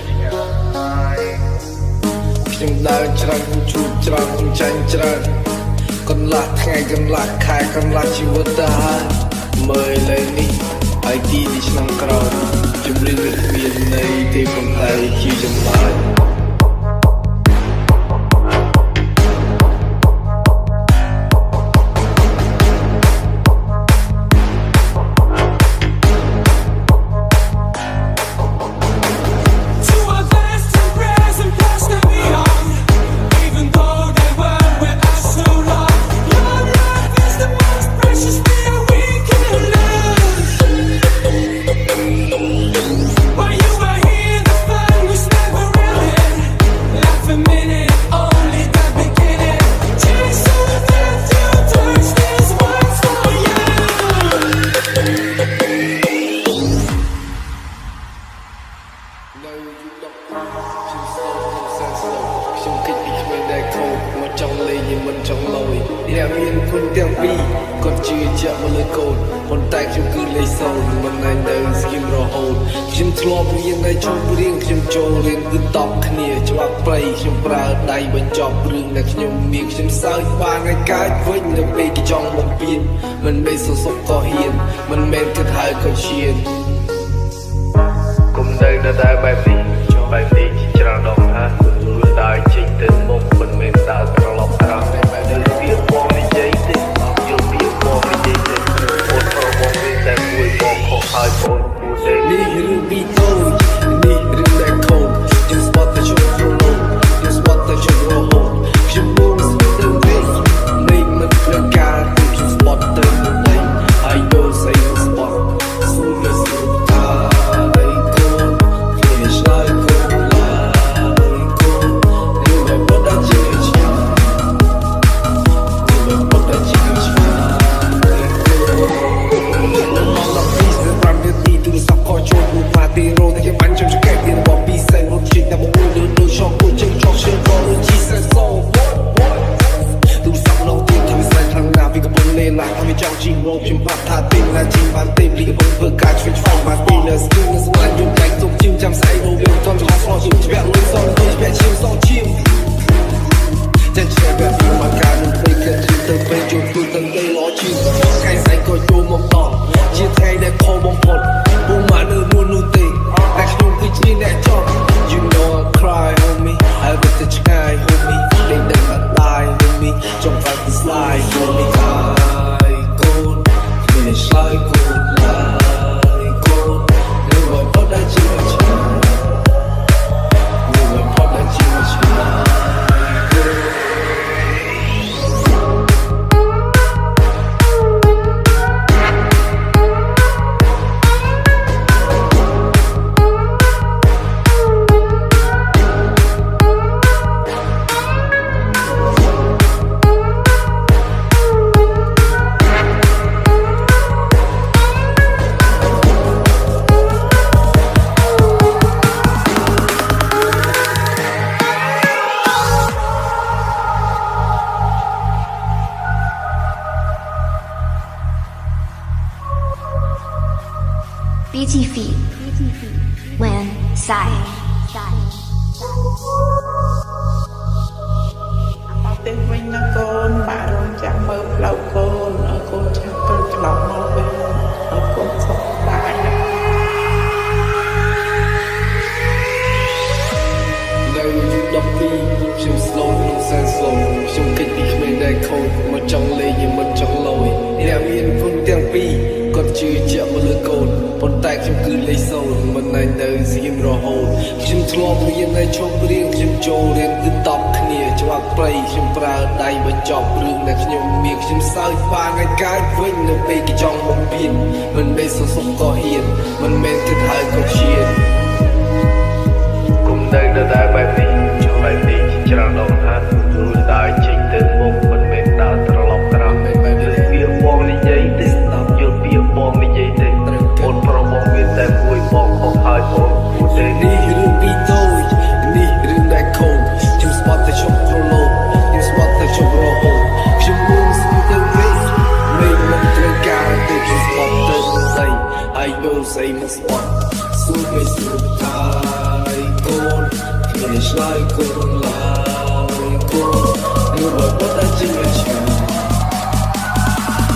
ខ្ញុំដើរច្រើនជួបច្រើនខ្ញុំចាញ់ច្រើនកន្លះថ្ងៃកន្លះខែកន្លះជីវិតទៅហើយមើលលេងនេះហើយទីឆ្នាំក្រោយជំរឿនវាគ្មានន័យទេប៉ុន្តែជាចម្លើយខ្ញុំគិតពីគ្មានដែលខូចមកចង់លេងមិនចង់លយអ្នកមានគុណទាំងពីរគាត់ជឿជាក់មកលើកូនប៉ុន្តែខ្ញុំគឺលេខសូន្យមិនណែនៅស្គីមរហូតខ្ញុំធ្លាប់រៀននៅជុំរៀងខ្ញុំចូលរៀនគឺតបគ្នាច្បាប់ព្រៃខ្ញុំប្រើដៃបញ្ចប់រឿងដែលខ្ញុំមានខ្ញុំសើចបានឲ្យកើតវិញនៅពេលគេចង់បំពេញមិនមែនសសុខក៏ហ៊ានមិនមែនគិតហើយក៏ឈានគុំនៅតែបែបនេះបែបនេះច្រើនដងថាខ្លួនដើរចេញទៅមុខមិនមែនដើរត្រឡប់ក្រោយតែបែបនេះវាបងនិយាយទេយល់ពីបងនិយាយទេអូនប្របងវិញតែមួយបងខកហើយបងពូទេនេះរឿងពីតូចនេះរឿងដែលខូចយើងស្បត់តែជុំរលងយើងស្បត់តែជុំរហូតខ្ញុំមកស្បត់ទៅវិញមិនត្រូវការទៅខ្ញុំស្បត់ទៅវិញហើយយល់ស្អីស្បត់ស៊ូមិនស៊ូថាអីកូនគ្នាឆ្លើយខ្ញុំប្រាប់ថាទីណាជីបានទីលីកបងធ្វើការជួយឆ្លងបានពីលើស្គីនៅស្លាញ់យំតែទុកជិមចាំស្អីមកវាតន់ឆ្លងឆ្លងជិមជ្រាក់លុយសងទៅជ្រាក់ឈាមសងជិមចាច់ជ្រាក់បែបមកការនឹងពេកគិតទៅពេលជួបទូទាំងទៅឡជិមថ្ងៃស្អីក៏ចូលមកដល់ជាថ្ងៃដែលខំបំផុតពុំមកនៅមុននោះទេតែខ្ញុំគឺជាអ្នកចប់ You know I cry homie I bet the sky homie they never die with me jump out the slide homie it's like good like good you will put that you will put that you BT feet when side tên Vinh nó con bà rồi chẳng mơ lâu con ở con chẳng từ lòng nó về ở con sọc lại đâu như đọc điខ្ញុំ slow ខ្ញុំសែន slow ខ្ញុំគិតពីគ្មានដែលខូចមកចង់លេងមិនចង់លយអ្នកមានគុណទាំងពីរគាត់ជឿជាក់មកលើកូនប៉ុន្តែខ្ញុំគឺលេខសូន្យមិនណែនៅស្គីមរហូតខ្ញុំធ្លាប់រៀននៅជុំរៀងខ្ញុំចូលរៀនគឺតបគ្នាច្បាប់ព្រៃខ្ញុំប្រើដៃបញ្ចប់រឿងដែលខ្ញុំមានខ្ញុំសើចបានឲ្យកើតវិញនៅពេលគេចង់បំពេញមិនមែនសសុខក៏ហ៊ានមិនមែនគិតហើយក៏ឈានគុំនៅតែបែបនេះបែបនេះច្រើនដងថាខ្លួនដើរចេញទៅមុខមិនមែនដើរត្រឡប់ក្រោយបែបនេះវាបងនិយាយទេយល់ពីបងនិយាយទេអូនប្របងវាតែមួយបងខកហើយបងពូទេនេះរឿងពីតូចនេះរឿងដែលខូចខ្ញុំស្បត់តែជុំប្រឡូកខ្ញុំស្បត់តែជុំរហូតខ្ញុំmuốnស្បត់ទៅវិញមិនត្រូវការទេខ្ញុំស្បត់ទៅស្អីហើយយល់ស្អីមកស្បត់ស៊ូមិនស៊ូថា ឆ្លើយកូនឡើយកូនឬបើប៉ុតតែជាឆ្ងាយ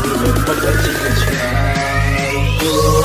ឬបើប៉ុតតែជាឆ្ងាយ